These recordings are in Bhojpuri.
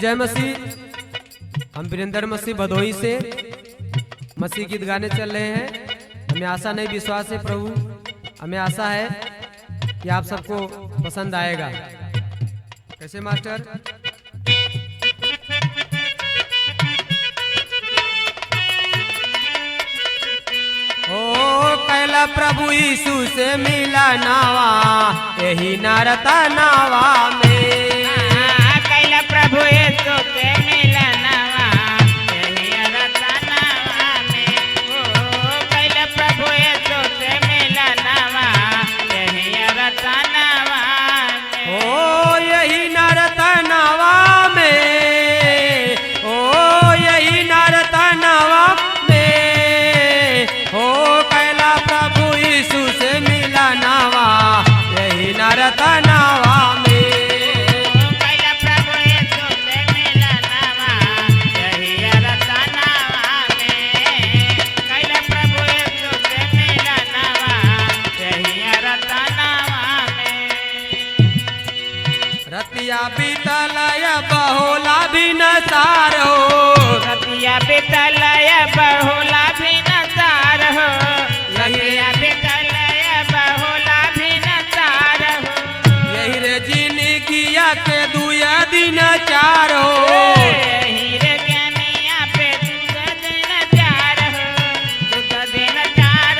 जय मसीह। हम वीरेंद्र मसीह भदोही से मसीह गीत गाने चल रहे हैं। हमें आशा नहीं विश्वास है प्रभु, हमें आशा है कि आप सबको पसंद आएगा। कैसे मास्टर? ओ कैला प्रभु यीशु से मिला नावा, यही नरता नावा में। कैला प्रभु यीशु से मिला नावा, यही नरता नावा में। ओ कैला प्रभु यीशु से मिला नावा, यही नरता नावा में। ओ यही नरता नावा में, ओ यही नरता नावा में। ओ कैला प्रभु यीशु से मिला नावा, यही नरता नावा में। कैला प्रभु यीशु से मिला नावा, यही नरता नावा में। कैला प्रभु यीशु से मिला नावा, यही नरता नावा में। रतिया बीतलय बहुला भी नसार हो, रतिया बितलय बहुला भी नजार हो। रतिया बितलय बहुला भी नजार हो। यही रे जिंदगिया के दुया दिन चार हो। हीरे ज्ञानिया पे दूध दिन चार हो। दूध दिन चार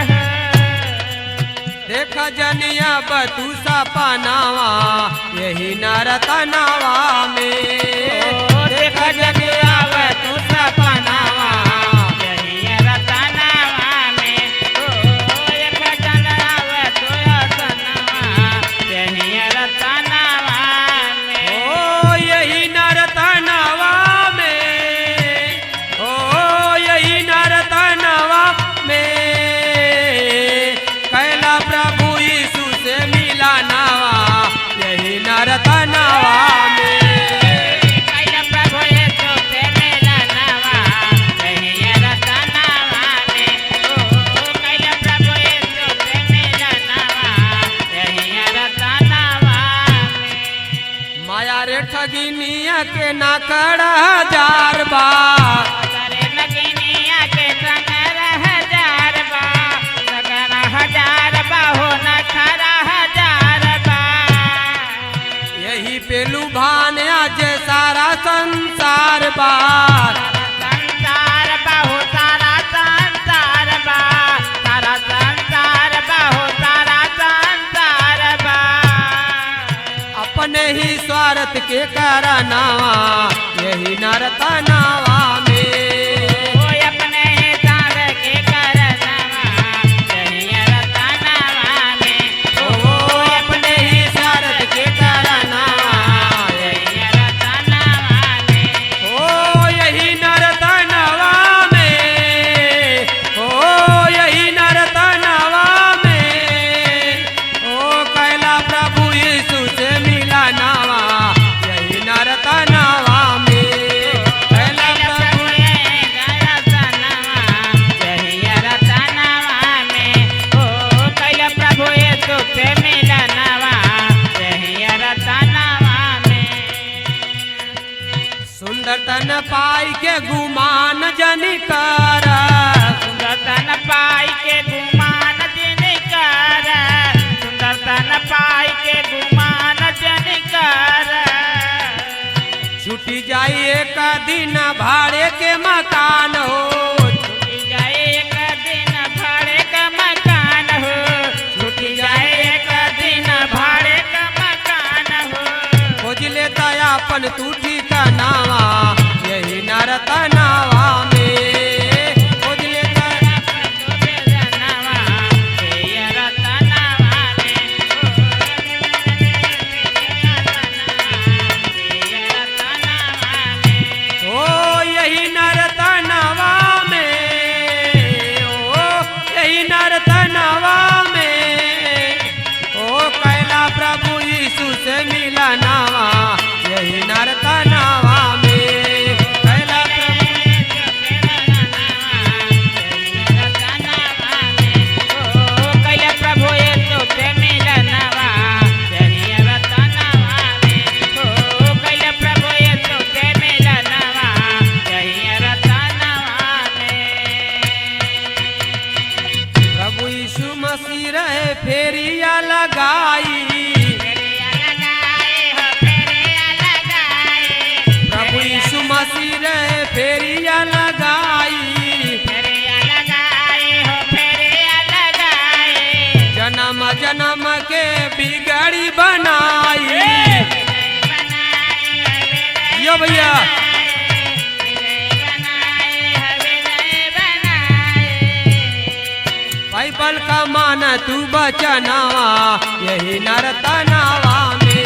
हो। देख जनिया बतू सा पनावा, यही नरता नावा में। देख जनिया बतू सा पनावा, यही नरता नावा में। ओ एक जनवा तो सनवा, यही नरता नावा में। ओ यही नरता नावा में, ओ यही नरता नावा में। कैला प्रभु यीशु से मिला नावा, यही नरता नावा में। कैला प्रभु यीशु से मिला नावा, यही नरता नावा में। ओ कैला प्रभु यीशु से मिला नावा, यही नरता नावा में। माया रे ठगिनिया के ना कड़ा हजार बार, सगरे नगिनिया के संग हजार बा। सगरा हजार बा हो न खरा हजार बा। यही पेलू भान आज सारा संसार बार। संसार बहु सारा संसार बा। सारा संसार बहु सारा संसार बा। अपने ही स्वार्थ के करनावा, यही नरता नावा में। ओ अपने ही सार के करनवा, यही नरता नावा में। ओ अपने ही स्वार्थ के करनावा, यही नरता नावा में। ओ यही नरता नावा में, ओ यही नरता नावा में। ओ कैला प्रभु यीशु से मिला नावा, यही नरता नावा में। कैला प्रभु यही नरता नावा, यही नरता नावा में। ओ कैला प्रभु यीशु से मिला नावा, यही नरता नावा में। सुंदर तन पाई के गुमान जनि कर, सुंदरतन पाई के गुमान जिनकर। सुंदरतन पाई के गुमान जिनकर। छुटी जाई एक दिन भाड़े के मकान हो। छूटी जाए एक दिन भाड़े का मकान हो। छूटी जाए एक दिन भाड़े का मकान हो। खोज लेता अपन तू ठिकानावा, यही नरता नावा में। खोज लेता नावा, यही नरता नावा में। यही नरता नावा में। ओ यही नरता नावा में, ओ यही नरता नावा में। ओ कैला प्रभु यीशु से मिला नावा, यही नरता नावा में। भैया। बाइबल का माना तू बचनावा यही नरतनावा में।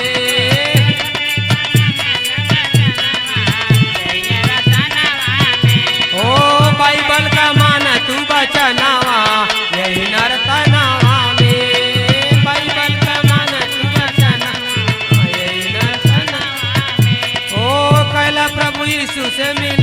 ओ बाइबल का माना तू बचनावा यही नरतनावा में। बाइबल का माना तू बचनावा यही नरतनावा में। ओ कैला प्रभु यीशु से मिल